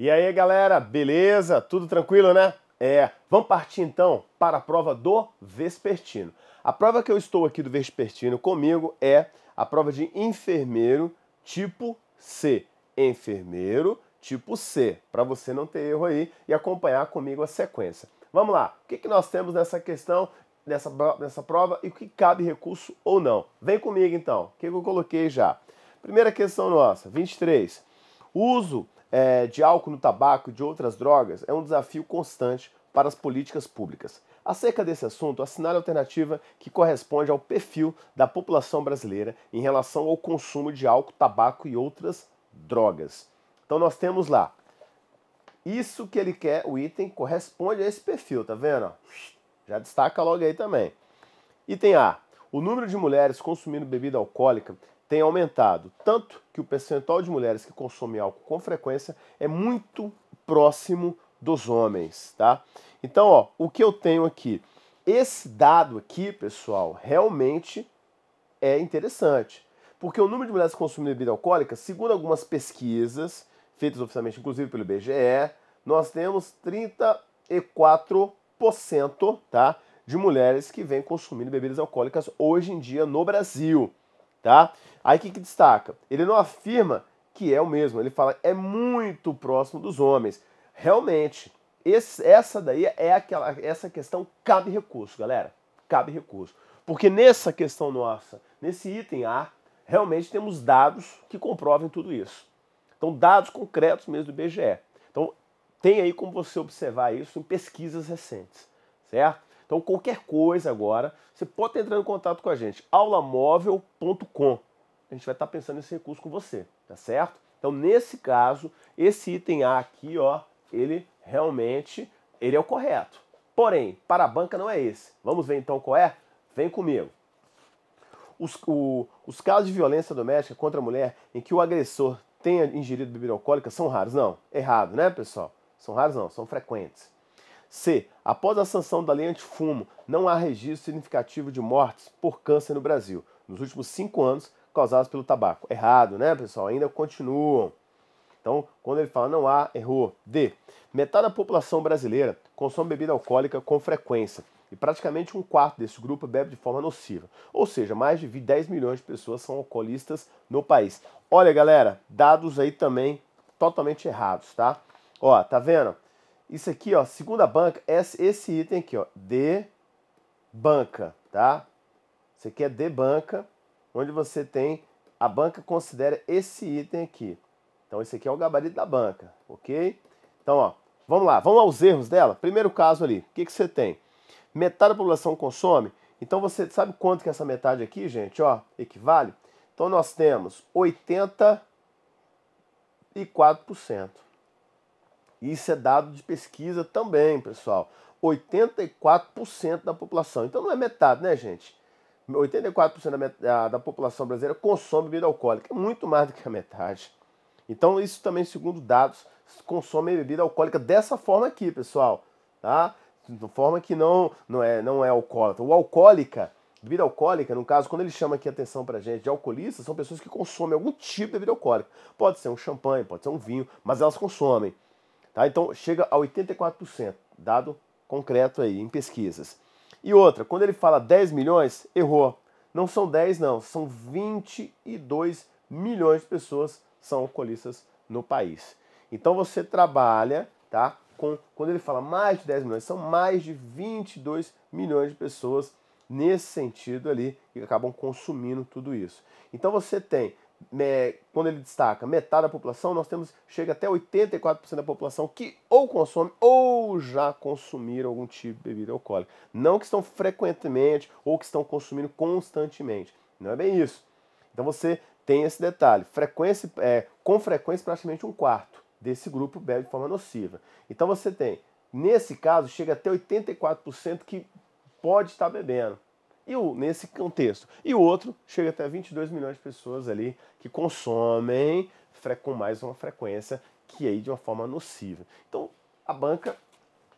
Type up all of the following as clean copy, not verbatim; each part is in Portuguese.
E aí, galera, beleza? Tudo tranquilo, né? Vamos partir então para a prova do vespertino. A prova que eu estou aqui do vespertino comigo é a prova de enfermeiro tipo C. Enfermeiro tipo C, para você não ter erro aí e acompanhar comigo a sequência. Vamos lá, o que nós temos nessa questão, nessa prova e o que cabe recurso ou não? Vem comigo então, o que eu coloquei já? Primeira questão nossa, 23. Uso de álcool no tabaco e de outras drogas é um desafio constante para as políticas públicas. Acerca desse assunto, assinale a alternativa que corresponde ao perfil da população brasileira em relação ao consumo de álcool, tabaco e outras drogas. Então nós temos lá, isso que ele quer, o item, corresponde a esse perfil, tá vendo? Já destaca logo aí também. Item A, o número de mulheres consumindo bebida alcoólica tem aumentado, tanto que o percentual de mulheres que consomem álcool com frequência é muito próximo dos homens, tá? Então, ó, o que eu tenho aqui, esse dado aqui, pessoal, realmente é interessante, porque o número de mulheres consumindo bebida alcoólica, segundo algumas pesquisas, feitas oficialmente, inclusive pelo IBGE, nós temos 34%, tá, de mulheres que vêm consumindo bebidas alcoólicas hoje em dia no Brasil, tá? Aí o que destaca? Ele não afirma que é o mesmo, ele fala é muito próximo dos homens. Realmente, essa daí essa questão cabe recurso, galera, cabe recurso. Porque nessa questão nossa, nesse item A, realmente temos dados que comprovem tudo isso. Então, dados concretos mesmo do IBGE. Então, tem aí como você observar isso em pesquisas recentes, certo? Então, qualquer coisa agora, você pode estar entrando em contato com a gente, aulamóvel.com. A gente vai estar pensando nesse recurso com você, tá certo? Então, nesse caso, esse item A aqui, ó, ele realmente é o correto. Porém, para a banca não é esse. Vamos ver então qual é? Vem comigo. Os casos de violência doméstica contra a mulher em que o agressor tenha ingerido bebida alcoólica são raros? Não, errado, né, pessoal? São raros não, são frequentes. C. Após a sanção da lei antifumo, não há registro significativo de mortes por câncer no Brasil nos últimos 5 anos causadas pelo tabaco. Errado, né, pessoal? Ainda continuam. Então, quando ele fala não há, errou. D. Metade da população brasileira consome bebida alcoólica com frequência e praticamente um quarto desse grupo bebe de forma nociva. Ou seja, mais de 10 milhões de pessoas são alcoolistas no país. Olha, galera, dados aí também totalmente errados, tá? Ó, tá vendo? Isso aqui, ó, segundo a banca, esse item aqui, ó, de banca, tá? Isso aqui é de banca, onde você tem, a banca considera esse item aqui. Então esse aqui é o gabarito da banca, ok? Então, ó, vamos lá, vamos aos erros dela. Primeiro caso ali, o que você tem? Metade da população consome, então você sabe quanto que essa metade aqui, gente, ó, equivale? Então nós temos 84%. Isso é dado de pesquisa também, pessoal. 84% da população. Então não é metade, né, gente? 84% da população brasileira consome bebida alcoólica. É muito mais do que a metade. Então isso também, segundo dados, consome bebida alcoólica dessa forma aqui, pessoal. Tá? De forma que não é alcoólatra. O alcoólica, bebida alcoólica, no caso, quando ele chama aqui a atenção pra gente de alcoolistas, são pessoas que consomem algum tipo de bebida alcoólica. Pode ser um champanhe, pode ser um vinho, mas elas consomem. Tá? Então chega a 84%, dado concreto aí em pesquisas. E outra, quando ele fala 10 milhões, errou. Não são 10 não, são 22 milhões de pessoas são alcoolistas no país. Então você trabalha, tá? Quando ele fala mais de 10 milhões, são mais de 22 milhões de pessoas nesse sentido ali que acabam consumindo tudo isso. Então você tem, quando ele destaca metade da população, nós temos, chega até 84% da população que ou consome ou já consumiram algum tipo de bebida alcoólica. Não que estão frequentemente ou que estão consumindo constantemente. Não é bem isso. Então você tem esse detalhe. Com frequência, praticamente um quarto desse grupo bebe de forma nociva. Então você tem, nesse caso, chega até 84% que pode estar bebendo. Nesse contexto. E o outro chega até 22 milhões de pessoas ali que consomem com mais uma frequência que aí de uma forma nociva. Então a banca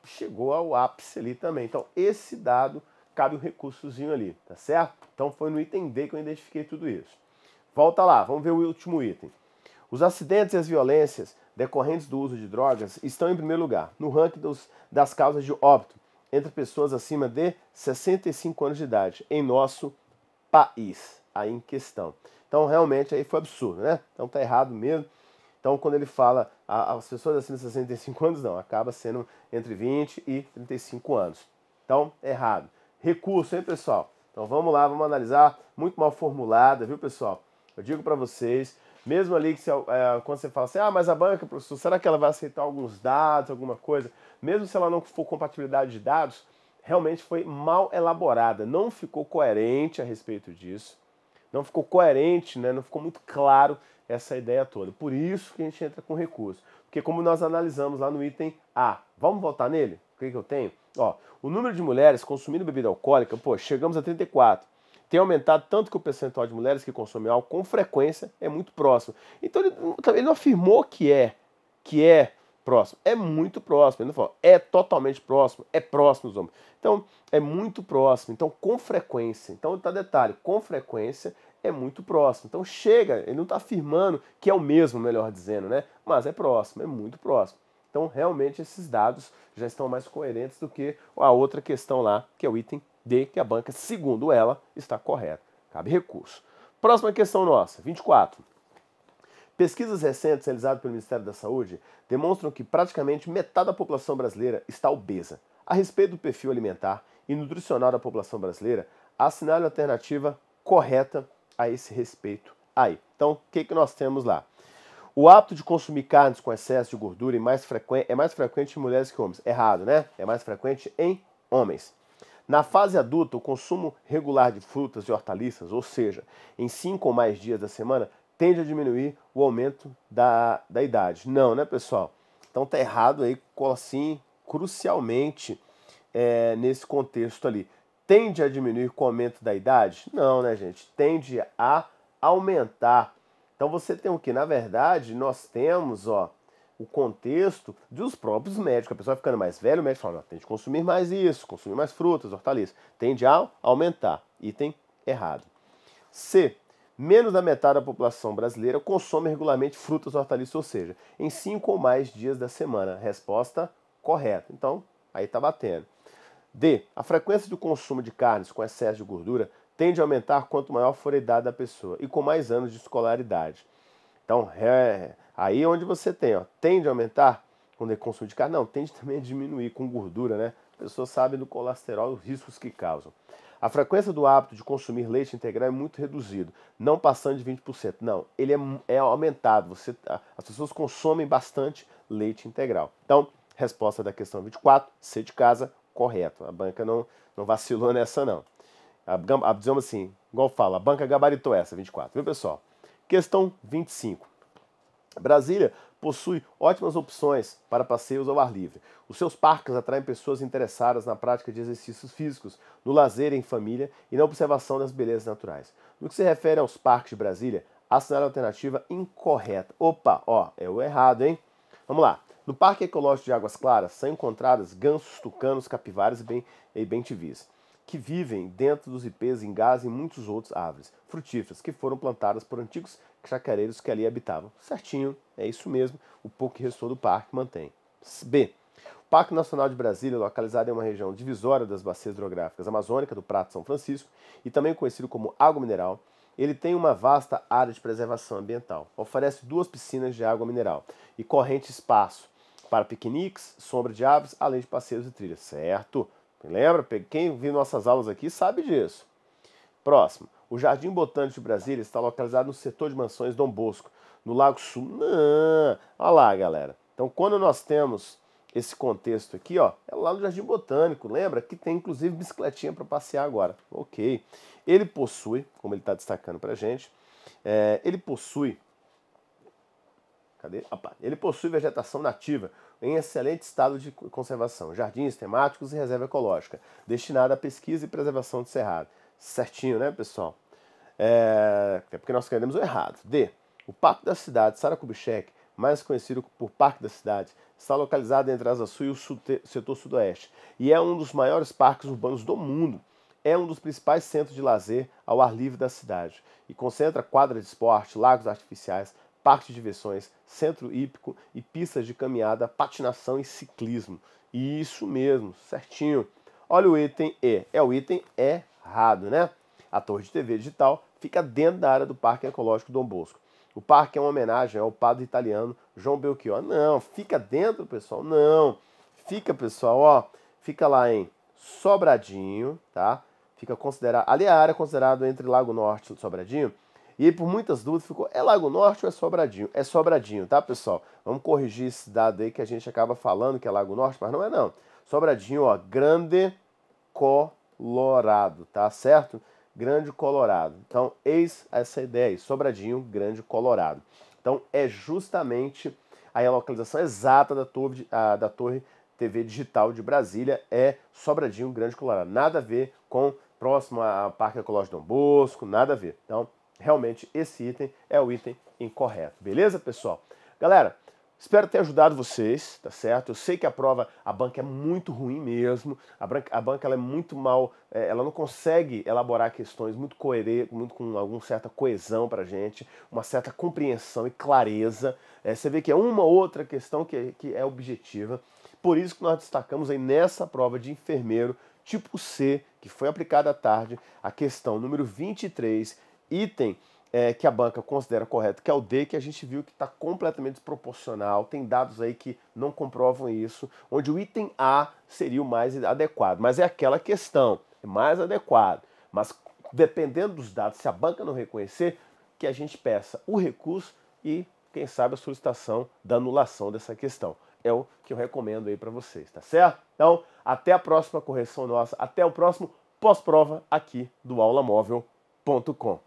chegou ao ápice ali também. Então esse dado cabe um recursozinho ali, tá certo? Então foi no item D que eu identifiquei tudo isso. Volta lá, vamos ver o último item. Os acidentes e as violências decorrentes do uso de drogas estão em primeiro lugar no ranking das causas de óbito entre pessoas acima de 65 anos de idade em nosso país, aí em questão. Então, realmente, aí foi absurdo, né? Então, tá errado mesmo. Então, quando ele fala as pessoas acima de 65 anos, não, acaba sendo entre 20 e 35 anos. Então, errado. Recurso, hein, pessoal? Então, vamos lá, vamos analisar. Muito mal formulada, viu, pessoal? Eu digo para vocês, mesmo ali que quando você fala assim, mas a banca, professor, será que ela vai aceitar alguns dados, alguma coisa? Mesmo se ela não for compatibilidade de dados, realmente foi mal elaborada, não ficou coerente a respeito disso, não ficou coerente, né? Não ficou muito claro essa ideia toda. Por isso que a gente entra com recurso. Porque como nós analisamos lá no item A, vamos voltar nele? O que eu tenho? Ó, o número de mulheres consumindo bebida alcoólica, chegamos a 34. Tem aumentado tanto que o percentual de mulheres que consomem álcool com frequência é muito próximo. Então ele não afirmou que é próximo. É muito próximo. Ele não falou, é totalmente próximo, é próximo dos homens. Então, é muito próximo. Então, com frequência. Então, tá detalhe, com frequência é muito próximo. Então, chega, ele não está afirmando que é o mesmo, melhor dizendo, né? Mas é próximo, é muito próximo. Então, realmente, esses dados já estão mais coerentes do que a outra questão lá, que é o item D, que a banca, segundo ela, está correta. Cabe recurso. Próxima questão nossa, 24. Pesquisas recentes realizadas pelo Ministério da Saúde demonstram que praticamente metade da população brasileira está obesa. A respeito do perfil alimentar e nutricional da população brasileira, assinale a alternativa correta a esse respeito aí. Então, o que nós temos lá? O hábito de consumir carnes com excesso de gordura é mais frequente em mulheres que homens. Errado, né? É mais frequente em homens. Na fase adulta, o consumo regular de frutas e hortaliças, ou seja, em 5 ou mais dias da semana, tende a diminuir o aumento da idade. Não, né, pessoal? Então tá errado aí, assim, crucialmente, nesse contexto ali. Tende a diminuir com o aumento da idade? Não, né, gente? Tende a aumentar. Então você tem o que? Na verdade, nós temos, o contexto dos próprios médicos. A pessoa ficando mais velha, o médico fala, tem de consumir mais isso, consumir mais frutas, hortaliças. Tende a aumentar. Item errado. C. Menos da metade da população brasileira consome regularmente frutas, hortaliças, ou seja, em 5 ou mais dias da semana. Resposta correta. Então, aí está batendo. D. A frequência do consumo de carnes com excesso de gordura tende a aumentar quanto maior for a idade da pessoa e com mais anos de escolaridade. Então, aí onde você tem, tende a aumentar quando é consumo de carne? Não, tende também a diminuir com gordura, né? A pessoa sabe do colesterol, os riscos que causam. A frequência do hábito de consumir leite integral é muito reduzido, não passando de 20%. Não, ele é aumentado. As pessoas consomem bastante leite integral. Então, resposta da questão 24, C de casa, correto. A banca não vacilou nessa, não. Dizemos assim, igual fala, a banca gabaritou essa, 24. Viu, pessoal? Questão 25. Brasília possui ótimas opções para passeios ao ar livre. Os seus parques atraem pessoas interessadas na prática de exercícios físicos, no lazer em família e na observação das belezas naturais. No que se refere aos parques de Brasília, assinale a alternativa incorreta. Opa, é o errado, hein? Vamos lá. No Parque Ecológico de Águas Claras são encontradas gansos, tucanos, capivaras e bem-te-vis, que vivem dentro dos ipês, engás e muitas outras árvores frutíferas que foram plantadas por antigos chacareiros que ali habitavam. Certinho, é isso mesmo, o pouco que restou do parque mantém. B. O Parque Nacional de Brasília, localizado em uma região divisória das bacias hidrográficas amazônicas do Prato São Francisco e também conhecido como água mineral, ele tem uma vasta área de preservação ambiental. Oferece 2 piscinas de água mineral e corrente espaço para piqueniques, sombra de árvores, além de passeios e trilhas. Certo? Lembra? Quem viu nossas aulas aqui sabe disso. Próximo. O Jardim Botânico de Brasília está localizado no setor de mansões Dom Bosco, no Lago Sul. Não. Olha lá, galera. Então, quando nós temos esse contexto aqui, é lá no Jardim Botânico. Lembra que tem, inclusive, bicicletinha para passear agora. Ok. Ele possui, como ele está destacando para a gente, ele possui... Cadê? Opa. Ele possui vegetação nativa em excelente estado de conservação, jardins temáticos e reserva ecológica, destinada à pesquisa e preservação do cerrado. Certinho, né, pessoal? É porque nós queremos o errado. D. O Parque da Cidade, Sara Kubitschek, mais conhecido por Parque da Cidade, está localizado entre a Asa Sul e o setor sudoeste e é um dos maiores parques urbanos do mundo. É um dos principais centros de lazer ao ar livre da cidade e concentra quadras de esporte, lagos artificiais, parque de diversões, centro hípico e pistas de caminhada, patinação e ciclismo. Isso mesmo, certinho. Olha o item E, é o item errado, né? A torre de TV digital fica dentro da área do Parque Ecológico Dom Bosco. O parque é uma homenagem ao padre italiano João Belchior. Não, fica dentro, pessoal, não. Fica, pessoal, ó, fica lá em Sobradinho, tá? Fica considerado, ali é a área considerada entre Lago Norte e Sobradinho. E aí, por muitas dúvidas, ficou, é Lago Norte ou é Sobradinho? É Sobradinho, tá, pessoal? Vamos corrigir esse dado aí que a gente acaba falando que é Lago Norte, mas não é não. Sobradinho, ó, Grande Colorado, tá certo? Grande Colorado. Então, eis essa ideia aí, Sobradinho, Grande Colorado. Então, é justamente aí a localização exata da torre TV digital de Brasília é Sobradinho, Grande Colorado. Nada a ver com próximo ao Parque Ecológico Dom Bosco, nada a ver. Então, realmente, esse item é o item incorreto. Beleza, pessoal? Galera, espero ter ajudado vocês, tá certo? Eu sei que a prova, a banca é muito ruim mesmo, a banca ela é muito mal, ela não consegue elaborar questões muito coerentes, muito com alguma certa coesão pra gente, uma certa compreensão e clareza. Você vê que é uma outra questão que é objetiva. Por isso que nós destacamos aí nessa prova de enfermeiro tipo C, que foi aplicada à tarde, a questão número 23, item que a banca considera correto, que é o D, que a gente viu que está completamente desproporcional, tem dados aí que não comprovam isso, onde o item A seria o mais adequado, mas é aquela questão, é mais adequado, mas dependendo dos dados, se a banca não reconhecer, que a gente peça o recurso e, quem sabe, a solicitação da anulação dessa questão. É o que eu recomendo aí para vocês, tá certo? Então, até a próxima correção nossa, até o próximo pós-prova aqui do aulamóvel.com.